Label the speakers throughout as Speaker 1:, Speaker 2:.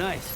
Speaker 1: Nice.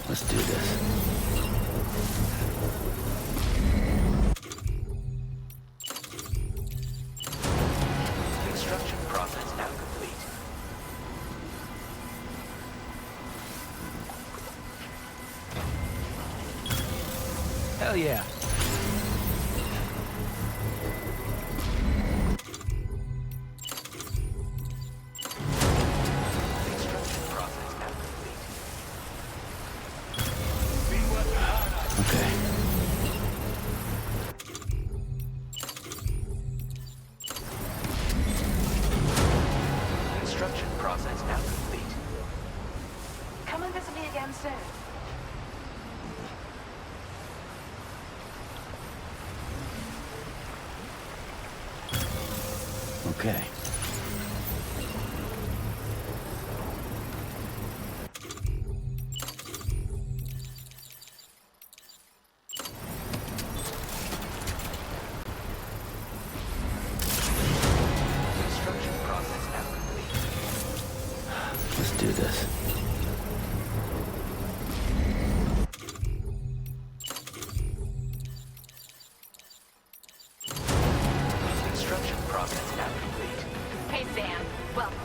Speaker 1: Let's do this.
Speaker 2: Construction process now complete.
Speaker 1: Hell yeah.
Speaker 2: Construction process now complete.
Speaker 3: Come and visit me again soon.
Speaker 1: Okay.
Speaker 2: Construction process now complete.
Speaker 1: Let's do this.
Speaker 2: Construction process now complete.
Speaker 3: Hey, Sam. Welcome.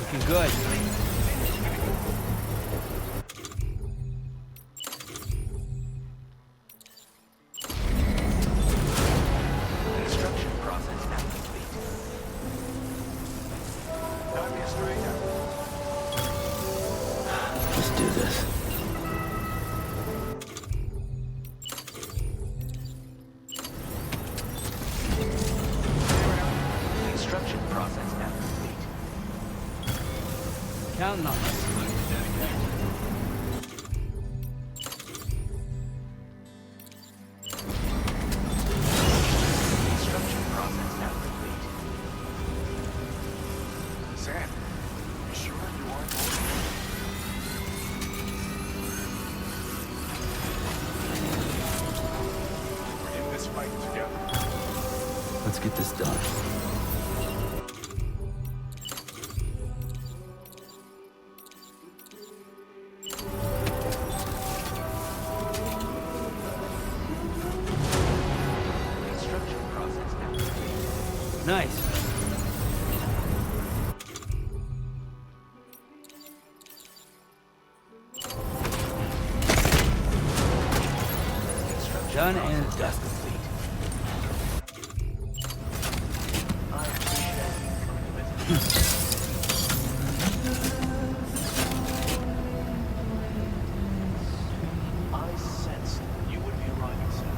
Speaker 1: Looking good.
Speaker 2: Construction process now complete.
Speaker 1: Let's do this.
Speaker 2: Construction process now complete.
Speaker 1: Counting on us.
Speaker 2: Construction process now complete.
Speaker 4: Sam, you sure you aren't We're in this fight together.
Speaker 1: Let's get this done.
Speaker 2: Construction process now complete.
Speaker 1: Nice.
Speaker 2: Construction
Speaker 1: Done
Speaker 2: process
Speaker 1: and
Speaker 2: now
Speaker 1: dusted.
Speaker 2: complete. I appreciate you coming to visit me. I sensed you would be arriving soon.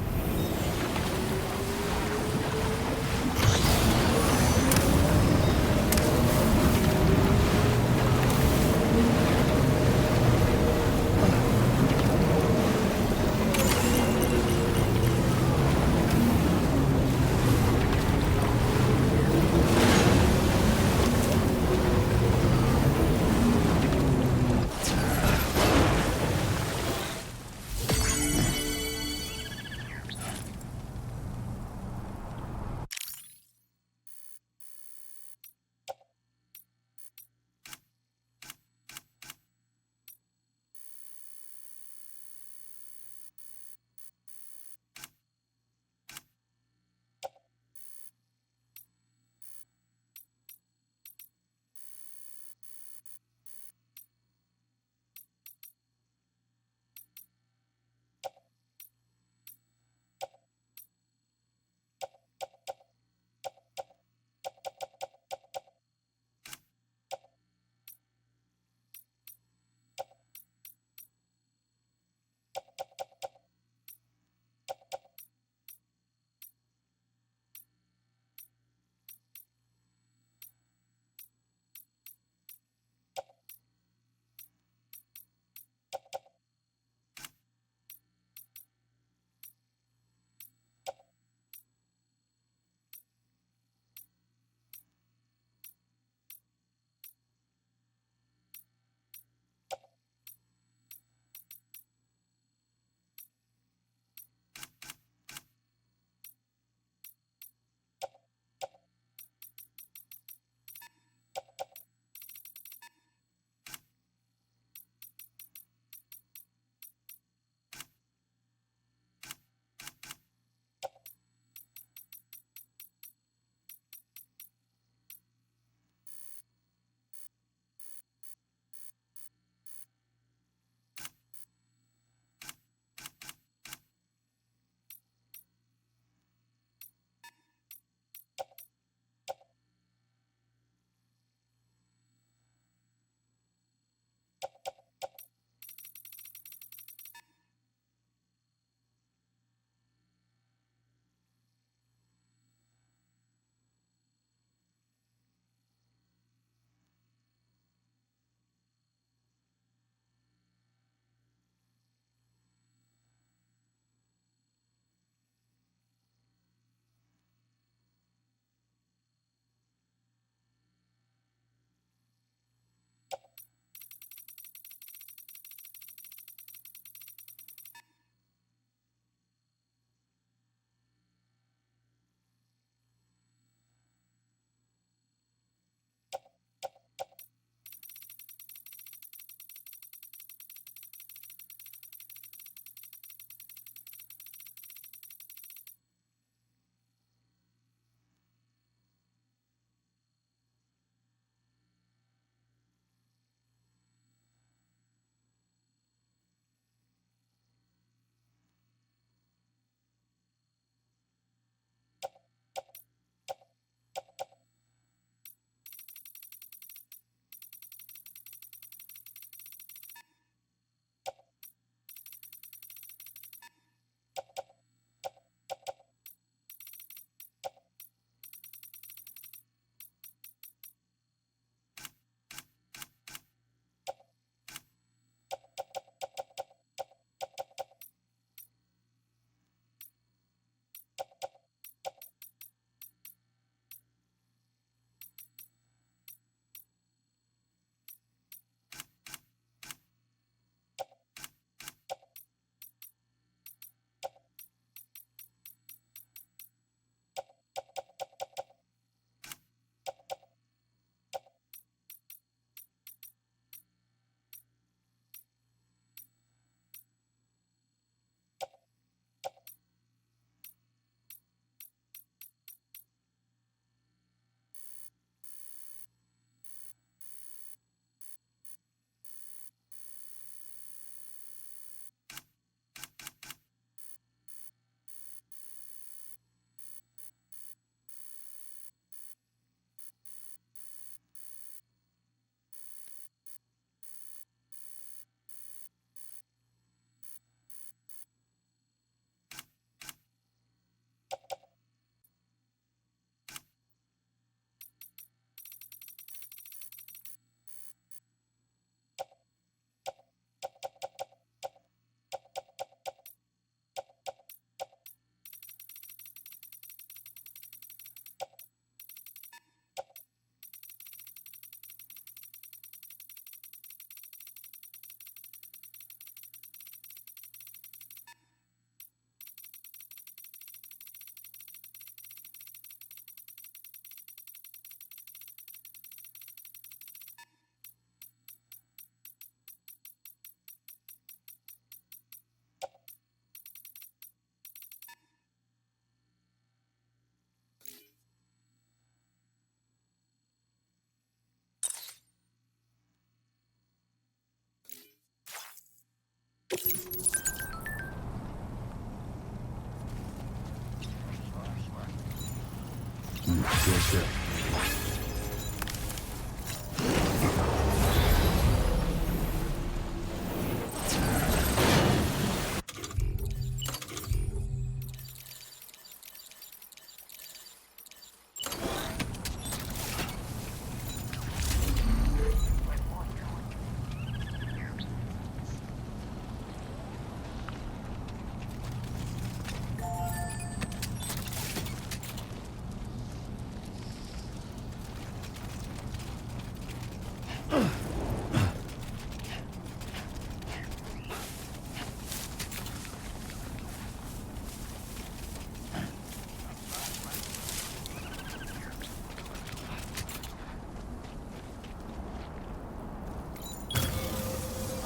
Speaker 1: Yes, sir.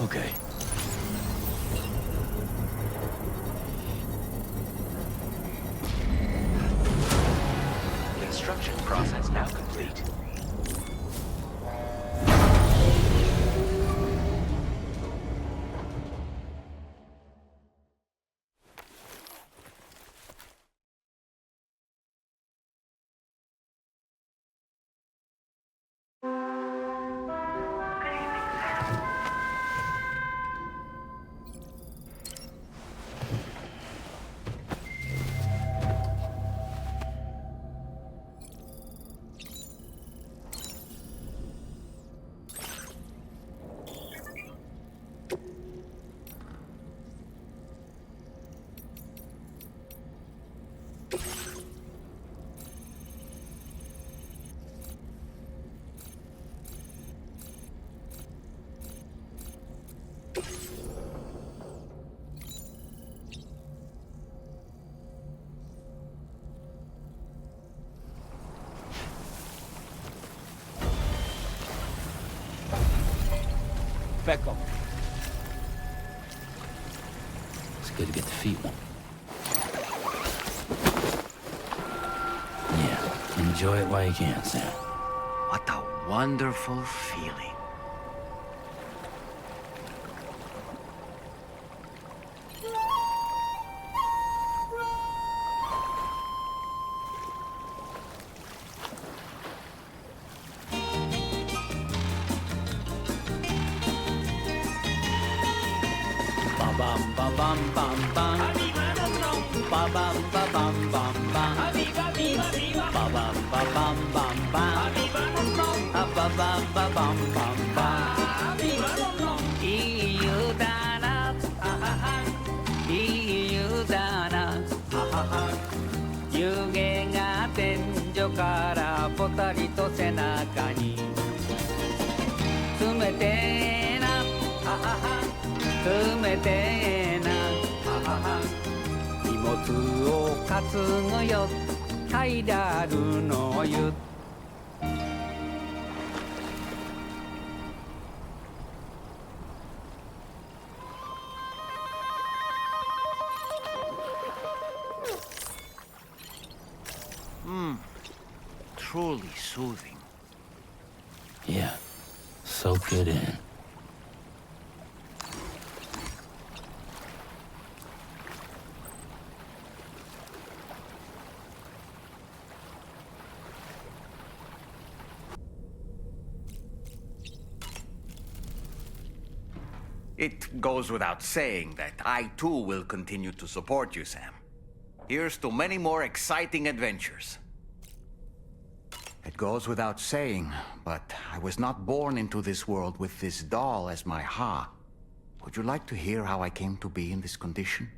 Speaker 1: Okay.
Speaker 2: Construction process now complete.
Speaker 1: Back up. It's good to get the feet warm. Yeah, enjoy it while you can, Sam.
Speaker 2: What a wonderful feeling.
Speaker 1: Bam bam bam bam bam. Ba bam ba bam bam bam. Ba bam ba bam bam bam. Ba bam ba bam bam bam. いい湯だな、いい湯だな、湯気が天井からぽたりと背中に冷てえな、冷てえな、荷物を担ぐよ、階段の湯。
Speaker 2: Truly soothing.
Speaker 1: Yeah, soak it in.
Speaker 5: It goes without saying that I too will continue to support you, Sam. Here's to many more exciting adventures. It goes without saying, but I was not born into this world with this doll as my ha. Would you like to hear how I came to be in this condition?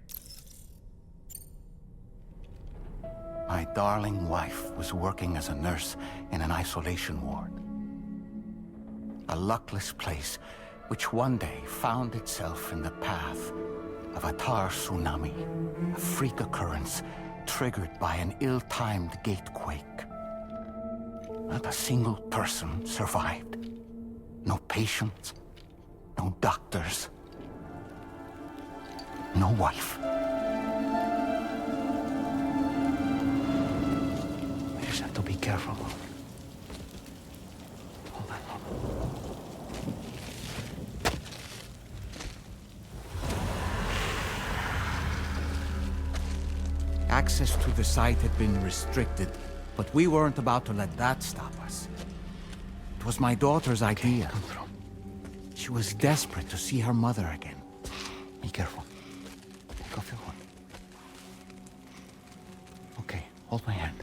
Speaker 5: My darling wife was working as a nurse in an isolation ward. A luckless place which one day found itself in the path of a tar tsunami, a freak occurrence triggered by an ill-timed gatequake. Not a single person survived. No patients, no doctors, no wife. We just have to be careful. Hold on. Access to the site had been restricted But we weren't about to let that stop us. It was my daughter's idea. She was desperate to see her mother again. Be careful. Take off your hood. Okay, hold my hand.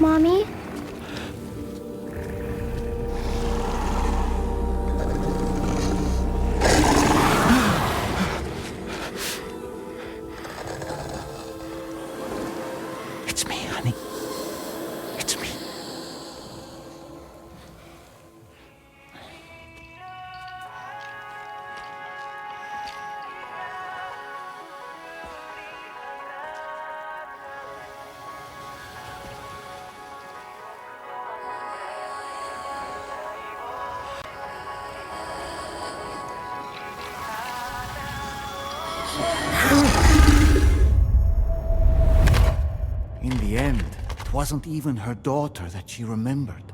Speaker 6: Mommy?
Speaker 5: It's me, honey. It's me. In the end, it wasn't even her daughter that she remembered.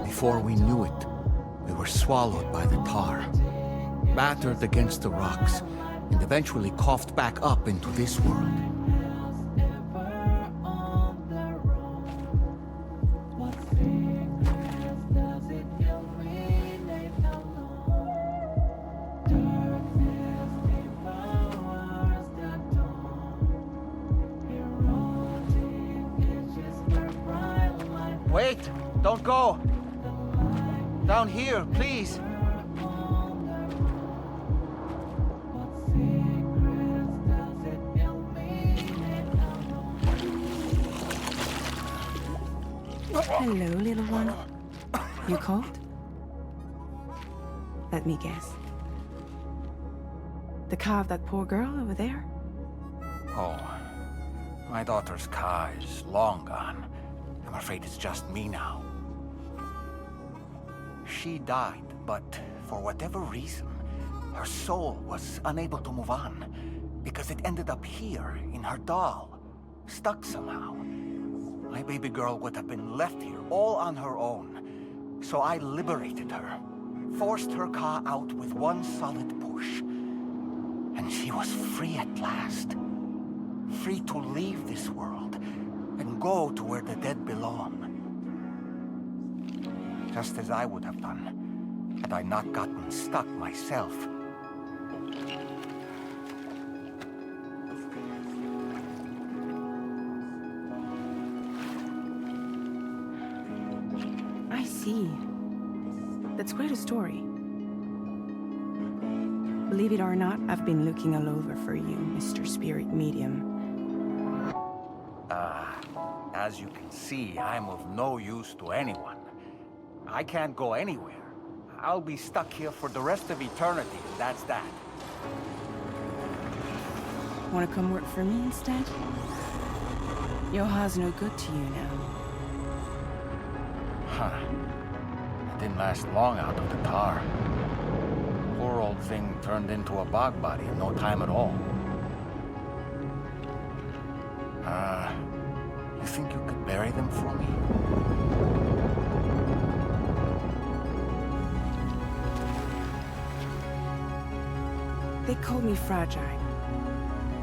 Speaker 5: Before we knew it, we were swallowed by the tar, battered against the rocks, and eventually coughed back up into this world. Wait! Don't go! Down here, please!
Speaker 7: Hello, little one. You cold? Let me guess. The car of that poor girl over there?
Speaker 5: Oh, my daughter's car is long gone. I'm afraid it's just me now. She died, but for whatever reason, her soul was unable to move on, because it ended up here, in her doll, stuck somehow. My baby girl would have been left here all on her own, so I liberated her, forced her car out with one solid push, and she was free at last. Free to leave this world, and go to where the dead belong. Just as I would have done, had I not gotten stuck myself.
Speaker 7: I see. That's quite a story. Believe it or not, I've been looking all over for you, Mr. Spirit Medium.
Speaker 5: As you can see, I'm of no use to anyone. I can't go anywhere. I'll be stuck here for the rest of eternity, and that's that.
Speaker 7: Wanna come work for me instead? Yoha's no good to you now.
Speaker 5: Huh. It didn't last long out of the tar. Poor old thing turned into a bog body in no time at all. You think you could bury them for me?
Speaker 7: They call me fragile.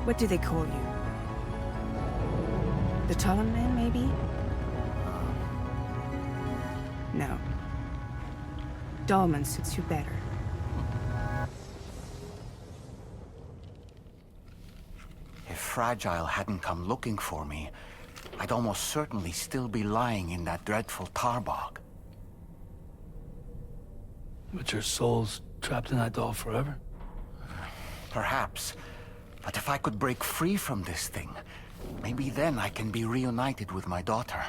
Speaker 7: What do they call you? The Talon Man, maybe? No. Dolman suits you better.
Speaker 5: If Fragile hadn't come looking for me, I'd almost certainly still be lying in that dreadful tar bog.
Speaker 6: But your soul's trapped in that doll forever?
Speaker 5: Perhaps. But if I could break free from this thing, maybe then I can be reunited with my daughter.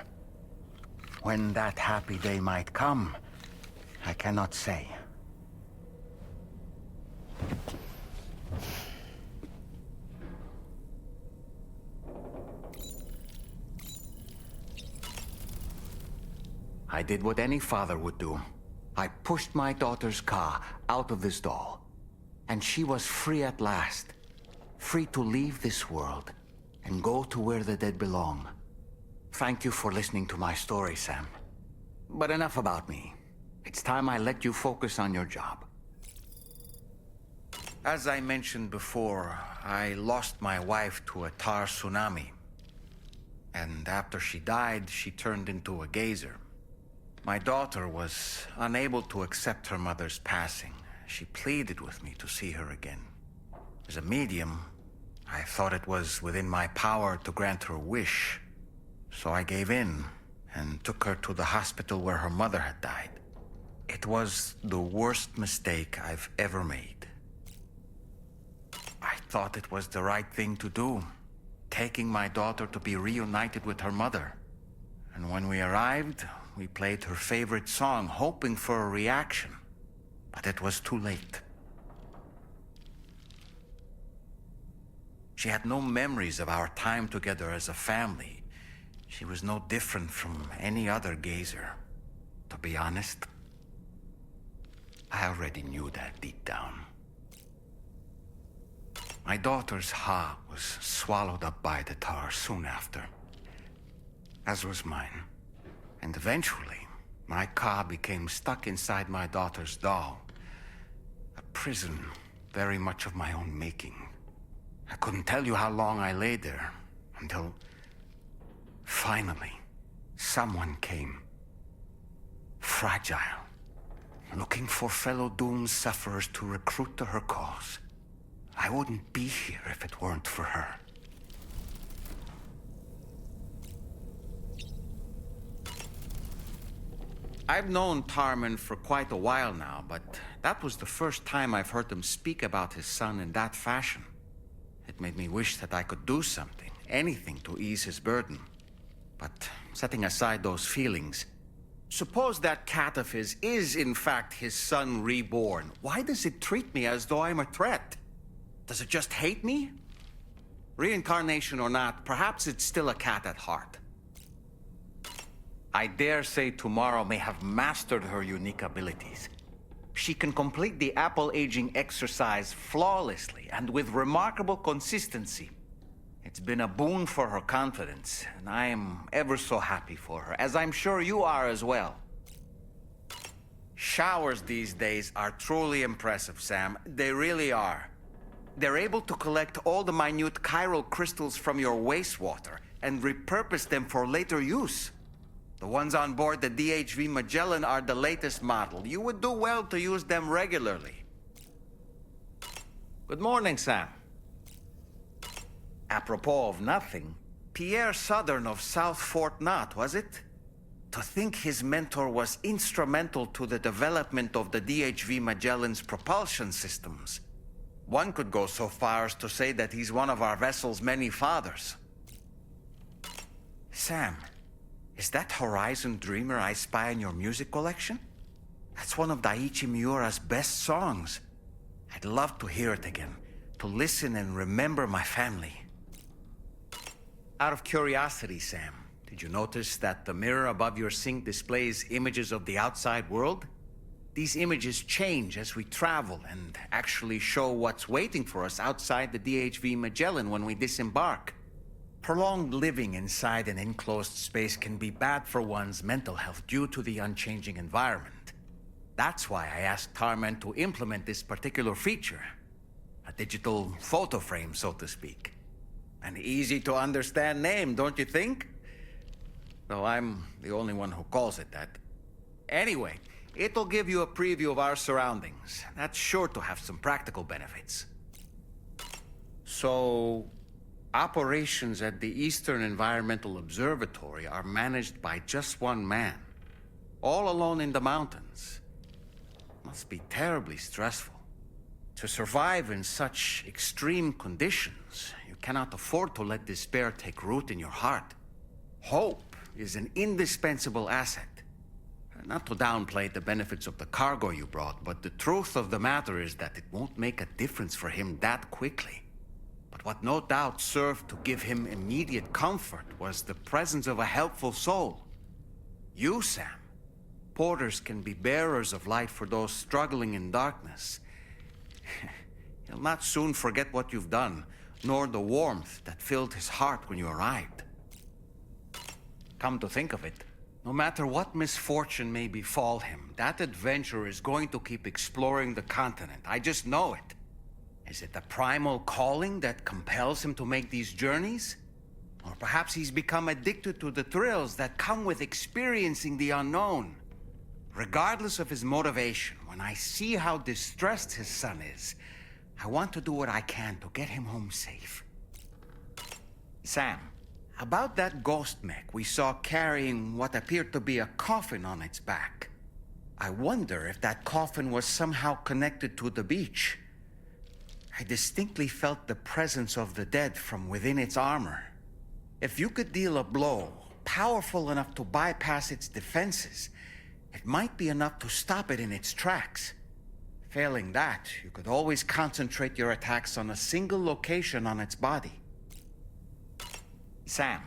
Speaker 5: When that happy day might come, I cannot say. I did what any father would do. I pushed my daughter's car out of this doll, and she was free at last. Free to leave this world and go to where the dead belong. Thank you for listening to my story, Sam. But enough about me. It's time I let you focus on your job. As I mentioned before, I lost my wife to a tar tsunami. And after she died, she turned into a geyser. My daughter was unable to accept her mother's passing. She pleaded with me to see her again. As a medium, I thought it was within my power to grant her wish. So I gave in and took her to the hospital where her mother had died. It was the worst mistake I've ever made. I thought it was the right thing to do, taking my daughter to be reunited with her mother. And when we arrived, we played her favorite song, hoping for a reaction. But it was too late. She had no memories of our time together as a family. She was no different from any other gazer. To be honest, I already knew that deep down. My daughter's heart was swallowed up by the tar soon after, as was mine. And eventually, my car became stuck inside my daughter's doll. A prison very much of my own making. I couldn't tell you how long I lay there, until finally, someone came. Fragile. Looking for fellow doomed sufferers to recruit to her cause. I wouldn't be here if it weren't for her. I've known Tarman for quite a while now, but that was the first time I've heard him speak about his son in that fashion. It made me wish that I could do something, anything to ease his burden. But setting aside those feelings, suppose that cat of his is in fact his son reborn. Why does it treat me as though I'm a threat? Does it just hate me? Reincarnation or not, perhaps it's still a cat at heart. I dare say tomorrow may have mastered her unique abilities. She can complete the apple aging exercise flawlessly and with remarkable consistency. It's been a boon for her confidence, and I am ever so happy for her, as I'm sure you are as well. Showers these days are truly impressive, Sam. They really are. They're able to collect all the minute chiral crystals from your wastewater and repurpose them for later use. The ones on board the DHV Magellan are the latest model. You would do well to use them regularly. Good morning, Sam. Apropos of nothing, Pierre Southern of South Fort Knott, was it? To think his mentor was instrumental to the development of the DHV Magellan's propulsion systems. One could go so far as to say that he's one of our vessel's many fathers. Sam, is that Horizon Dreamer I spy in your music collection? That's one of Daiichi Miura's best songs. I'd love to hear it again, to listen and remember my family. Out of curiosity, Sam, did you notice that the mirror above your sink displays images of the outside world? These images change as we travel and actually show what's waiting for us outside the DHV Magellan when we disembark. Prolonged living inside an enclosed space can be bad for one's mental health due to the unchanging environment. That's why I asked Tarman to implement this particular feature. A digital photo frame, so to speak. An easy-to-understand name, don't you think? Though I'm the only one who calls it that. Anyway, it'll give you a preview of our surroundings. That's sure to have some practical benefits. So, Operations at the Eastern Environmental Observatory are managed by just one man, all alone in the mountains. Must be terribly stressful. To survive in such extreme conditions, you cannot afford to let despair take root in your heart. Hope is an indispensable asset. Not to downplay the benefits of the cargo you brought, but the truth of the matter is that it won't make a difference for him that quickly. But what no doubt served to give him immediate comfort was the presence of a helpful soul. You, Sam. Porters can be bearers of light for those struggling in darkness. He'll not soon forget what you've done, nor the warmth that filled his heart when you arrived. Come to think of it, no matter what misfortune may befall him, that adventurer is going to keep exploring the continent. I just know it. Is it the primal calling that compels him to make these journeys? Or perhaps he's become addicted to the thrills that come with experiencing the unknown. Regardless of his motivation, when I see how distressed his son is, I want to do what I can to get him home safe. Sam, about that ghost mech we saw carrying what appeared to be a coffin on its back. I wonder if that coffin was somehow connected to the beach. I distinctly felt the presence of the dead from within its armor. If you could deal a blow powerful enough to bypass its defenses, it might be enough to stop it in its tracks. Failing that, you could always concentrate your attacks on a single location on its body. Sam,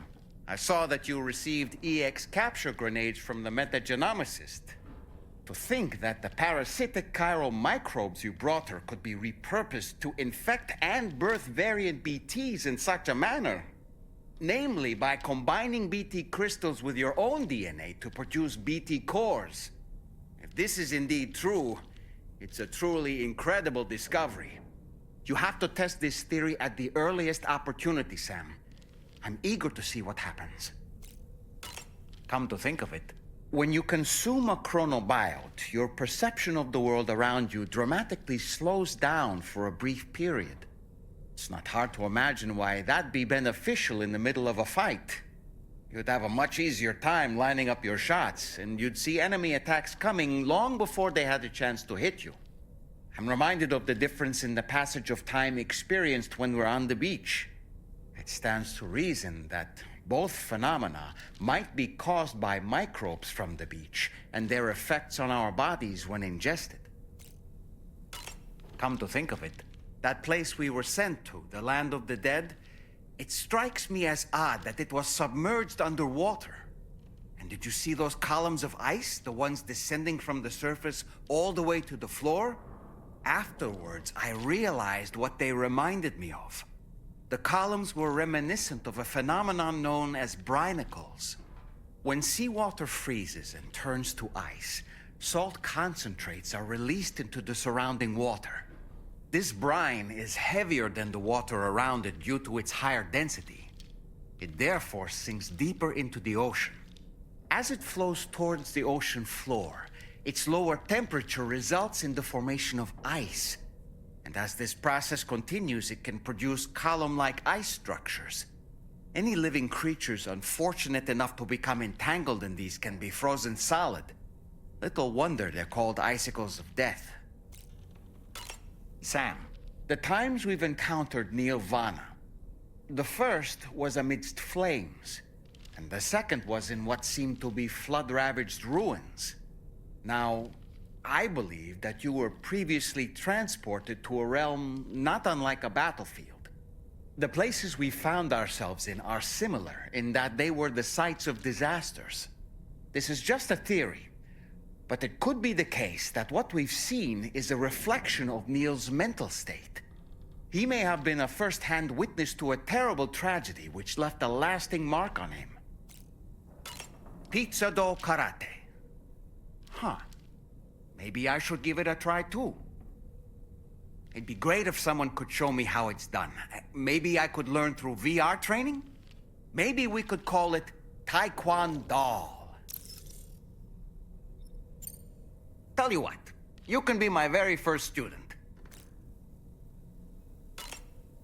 Speaker 5: I saw that you received EX capture grenades from the metagenomicist. To think that the parasitic chiral microbes you brought her could be repurposed to infect and birth variant BTs in such a manner. Namely, by combining BT crystals with your own DNA to produce BT cores. If this is indeed true, it's a truly incredible discovery. You have to test this theory at the earliest opportunity, Sam. I'm eager to see what happens. Come to think of it, when you consume a chronobiote, your perception of the world around you dramatically slows down for a brief period. It's not hard to imagine why that'd be beneficial in the middle of a fight. You'd have a much easier time lining up your shots, and you'd see enemy attacks coming long before they had a chance to hit you. I'm reminded of the difference in the passage of time experienced when we're on the beach. It stands to reason that both phenomena might be caused by microbes from the beach and their effects on our bodies when ingested. Come to think of it, that place we were sent to, the land of the dead, it strikes me as odd that it was submerged underwater. And did you see those columns of ice, the ones descending from the surface all the way to the floor? Afterwards, I realized what they reminded me of. The columns were reminiscent of a phenomenon known as brinicles. When seawater freezes and turns to ice, salt concentrates are released into the surrounding water. This brine is heavier than the water around it due to its higher density. It therefore sinks deeper into the ocean. As it flows towards the ocean floor, its lower temperature results in the formation of ice. And as this process continues, it can produce column-like ice structures. Any living creatures unfortunate enough to become entangled in these can be frozen solid. Little wonder they're called icicles of death. Sam, the times we've encountered Nirvana, the first was amidst flames, and the second was in what seemed to be flood-ravaged ruins. Now, I believe that you were previously transported to a realm not unlike a battlefield. The places we found ourselves in are similar in that they were the sites of disasters. This is just a theory, but it could be the case that what we've seen is a reflection of Neil's mental state. He may have been a first-hand witness to a terrible tragedy which left a lasting mark on him. Pizza do karate. Huh. Maybe I should give it a try too. It'd be great if someone could show me how it's done. Maybe I could learn through VR training? Maybe we could call it Taekwondo. Tell you what, you can be my very first student.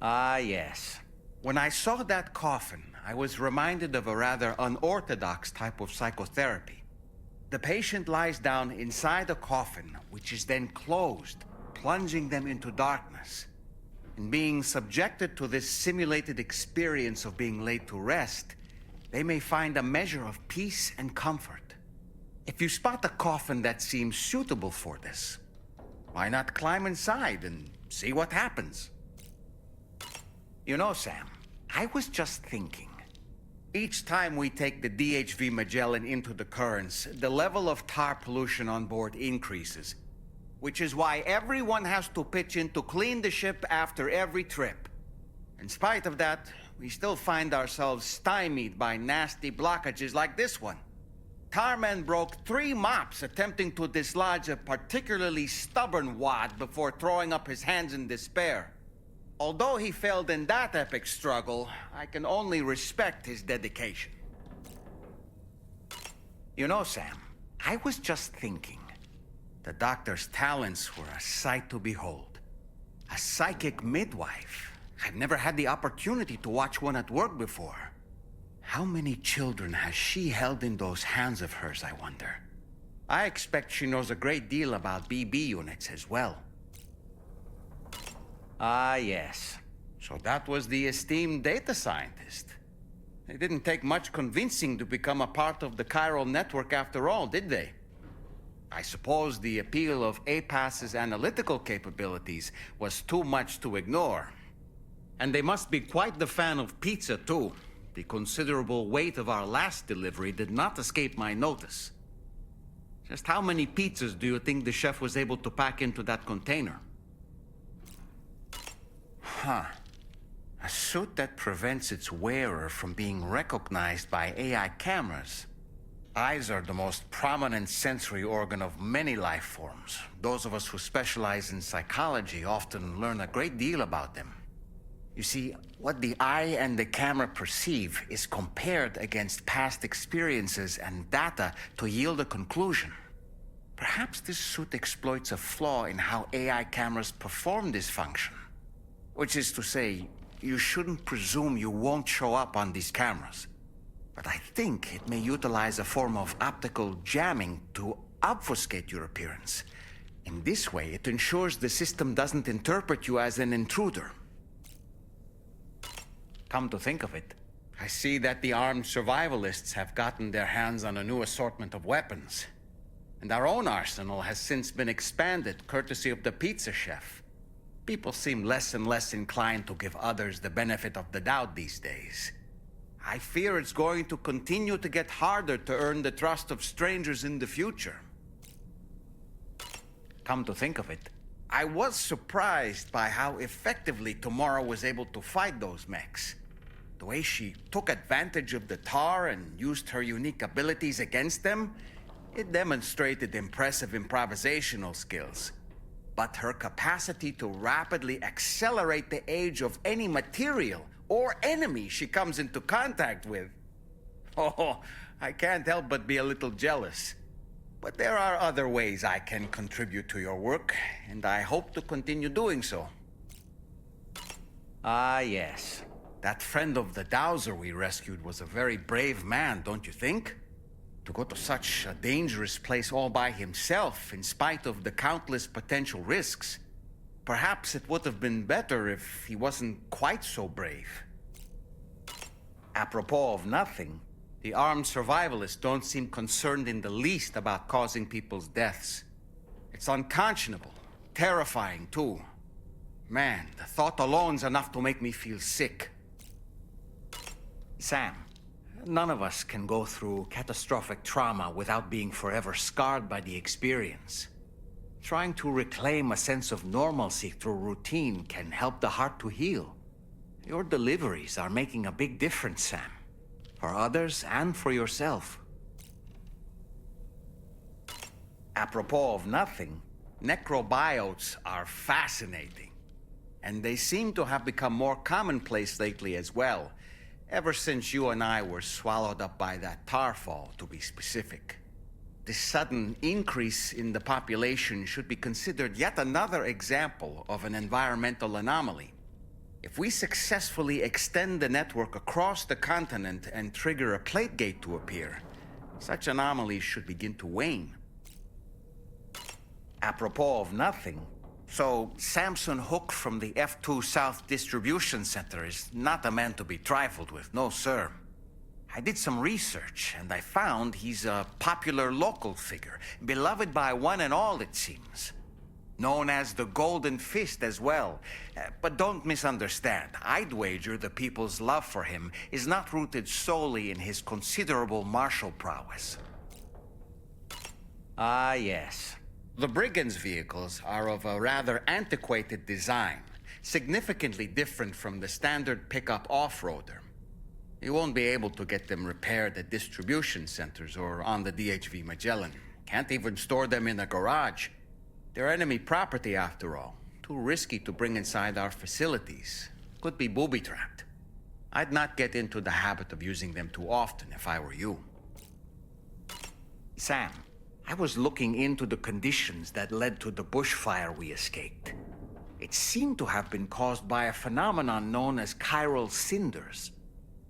Speaker 5: Ah, yes. When I saw that coffin, I was reminded of a rather unorthodox type of psychotherapy. The patient lies down inside a coffin, which is then closed, plunging them into darkness. In being subjected to this simulated experience of being laid to rest, they may find a measure of peace and comfort. If you spot a coffin that seems suitable for this, why not climb inside and see what happens? You know, Sam, I was just thinking. Each time we take the DHV Magellan into the currents, the level of tar pollution on board increases, which is why everyone has to pitch in to clean the ship after every trip. In spite of that, we still find ourselves stymied by nasty blockages like this one. Tarman broke 3 mops attempting to dislodge a particularly stubborn wad before throwing up his hands in despair. Although he failed in that epic struggle, I can only respect his dedication. You know, Sam, I was just thinking. The doctor's talents were a sight to behold. A psychic midwife. I've never had the opportunity to watch one at work before. How many children has she held in those hands of hers, I wonder? I expect she knows a great deal about BB units as well. Ah, yes. So that was the esteemed data scientist. They didn't take much convincing to become a part of the chiral network after all, did they? I suppose the appeal of APAS's analytical capabilities was too much to ignore. And they must be quite the fan of pizza, too. The considerable weight of our last delivery did not escape my notice. Just how many pizzas do you think the chef was able to pack into that container? Huh. A suit that prevents its wearer from being recognized by AI cameras. Eyes are the most prominent sensory organ of many life forms. Those of us who specialize in psychology often learn a great deal about them. You see, what the eye and the camera perceive is compared against past experiences and data to yield a conclusion. Perhaps this suit exploits a flaw in how AI cameras perform this function. Which is to say, you shouldn't presume you won't show up on these cameras. But I think it may utilize a form of optical jamming to obfuscate your appearance. In this way, it ensures the system doesn't interpret you as an intruder. Come to think of it, I see that the armed survivalists have gotten their hands on a new assortment of weapons. And our own arsenal has since been expanded, courtesy of the pizza chef. People seem less and less inclined to give others the benefit of the doubt these days. I fear it's going to continue to get harder to earn the trust of strangers in the future. Come to think of it, I was surprised by how effectively Tomorrow was able to fight those mechs. The way she took advantage of the tar and used her unique abilities against them, it demonstrated impressive improvisational skills. But her capacity to rapidly accelerate the age of any material or enemy she comes into contact with. Oh, I can't help but be a little jealous. But there are other ways I can contribute to your work, and I hope to continue doing so. Ah, yes. That friend of the Dowser we rescued was a very brave man, don't you think? To go to such a dangerous place all by himself, in spite of the countless potential risks. Perhaps it would have been better if he wasn't quite so brave. Apropos of nothing, the armed survivalists don't seem concerned in the least about causing people's deaths. It's unconscionable, terrifying too. Man, the thought alone's enough to make me feel sick. Sam, none of us can go through catastrophic trauma without being forever scarred by the experience. Trying to reclaim a sense of normalcy through routine can help the heart to heal. Your deliveries are making a big difference, Sam. For others and for yourself. Apropos of nothing, necrobiotes are fascinating. And they seem to have become more commonplace lately as well. Ever since you and I were swallowed up by that tar fall, to be specific. This sudden increase in the population should be considered yet another example of an environmental anomaly. If we successfully extend the network across the continent and trigger a plate gate to appear, such anomalies should begin to wane. Apropos of nothing, so Samson Hook from the F2 South Distribution Center is not a man to be trifled with, no sir. I did some research, and I found he's a popular local figure, beloved by one and all, it seems. Known as the Golden Fist as well. But don't misunderstand. I'd wager the people's love for him is not rooted solely in his considerable martial prowess. Ah, yes. The Brigand's vehicles are of a rather antiquated design, significantly different from the standard pickup off-roader. You won't be able to get them repaired at distribution centers or on the DHV Magellan. Can't even store them in a garage. They're enemy property, after all. Too risky to bring inside our facilities. Could be booby-trapped. I'd not get into the habit of using them too often if I were you. Sam, I was looking into the conditions that led to the bushfire we escaped. It seemed to have been caused by a phenomenon known as chiral cinders.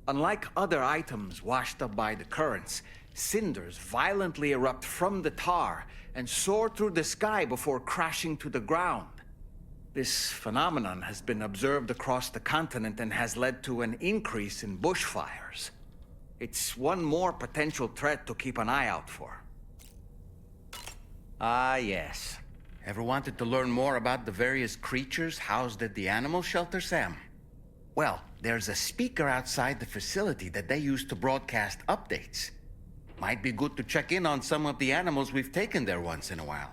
Speaker 5: Unlike other items washed up by the currents, cinders violently erupt from the tar and soar through the sky before crashing to the ground. This phenomenon has been observed across the continent and has led to an increase in bushfires. It's one more potential threat to keep an eye out for. Ah, yes. Ever wanted to learn more about the various creatures housed at the animal shelter, Sam? Well, there's a speaker outside the facility that they use to broadcast updates. Might be good to check in on some of the animals we've taken there once in a while.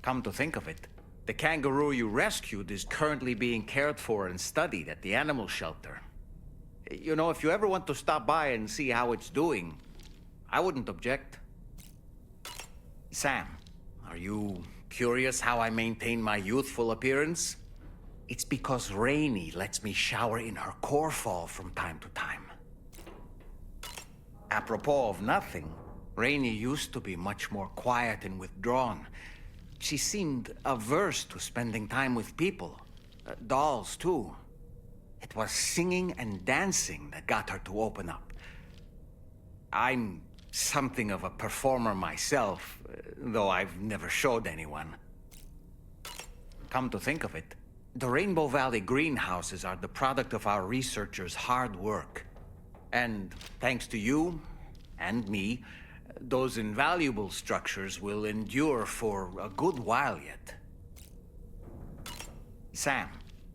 Speaker 5: Come to think of it, the kangaroo you rescued is currently being cared for and studied at the animal shelter. You know, if you ever want to stop by and see how it's doing, I wouldn't object. Sam, are you curious how I maintain my youthful appearance? It's because Rainey lets me shower in her core fall from time to time. Apropos of nothing, Rainey used to be much more quiet and withdrawn. She seemed averse to spending time with people. Dolls, too. It was singing and dancing that got her to open up. I'm something of a performer myself, though I've never showed anyone. Come to think of it, the Rainbow Valley greenhouses are the product of our researchers' hard work. And thanks to you and me, those invaluable structures will endure for a good while yet. Sam,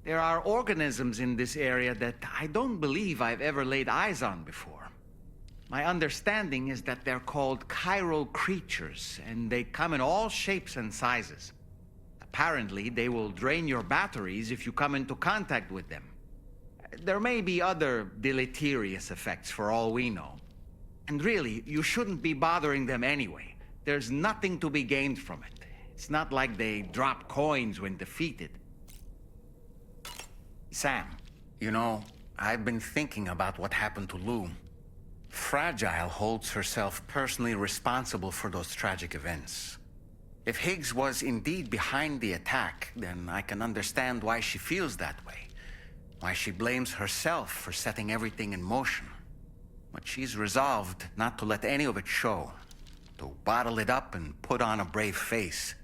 Speaker 5: there are organisms in this area that I don't believe I've ever laid eyes on before. My understanding is that they're called chiral creatures, and they come in all shapes and sizes. Apparently, they will drain your batteries if you come into contact with them. There may be other deleterious effects for all we know. And really, you shouldn't be bothering them anyway. There's nothing to be gained from it. It's not like they drop coins when defeated. Sam, you know, I've been thinking about what happened to Lou. Fragile holds herself personally responsible for those tragic events. If Higgs was indeed behind the attack, then I can understand why she feels that way. Why she blames herself for setting everything in motion. But she's resolved not to let any of it show. To bottle it up and put on a brave face.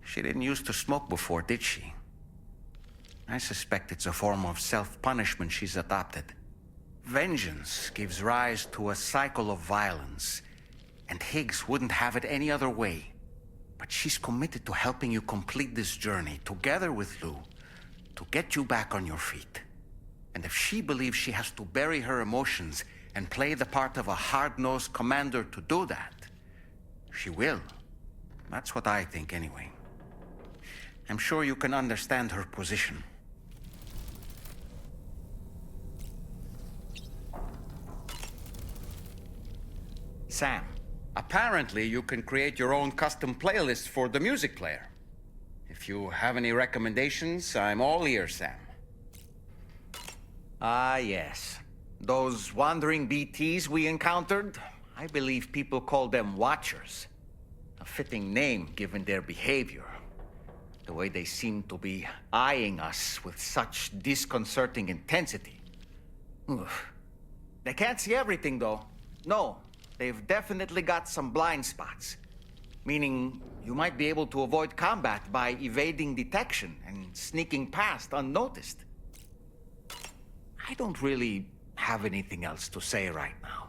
Speaker 5: She didn't used to smoke before, did she? I suspect it's a form of self-punishment she's adopted. Vengeance gives rise to a cycle of violence, and Higgs wouldn't have it any other way. But she's committed to helping you complete this journey, together with Lou, to get you back on your feet. And if she believes she has to bury her emotions and play the part of a hard-nosed commander to do that, she will. That's what I think, anyway. I'm sure you can understand her position. Sam, apparently you can create your own custom playlist for the music player. If you have any recommendations, I'm all ears, Sam. Ah, yes. Those wandering BTs we encountered, I believe people call them Watchers. A fitting name given their behavior. The way they seem to be eyeing us with such disconcerting intensity. Oof. They can't see everything, though. No, they've definitely got some blind spots. Meaning, you might be able to avoid combat by evading detection and sneaking past unnoticed. I don't really have anything else to say right now.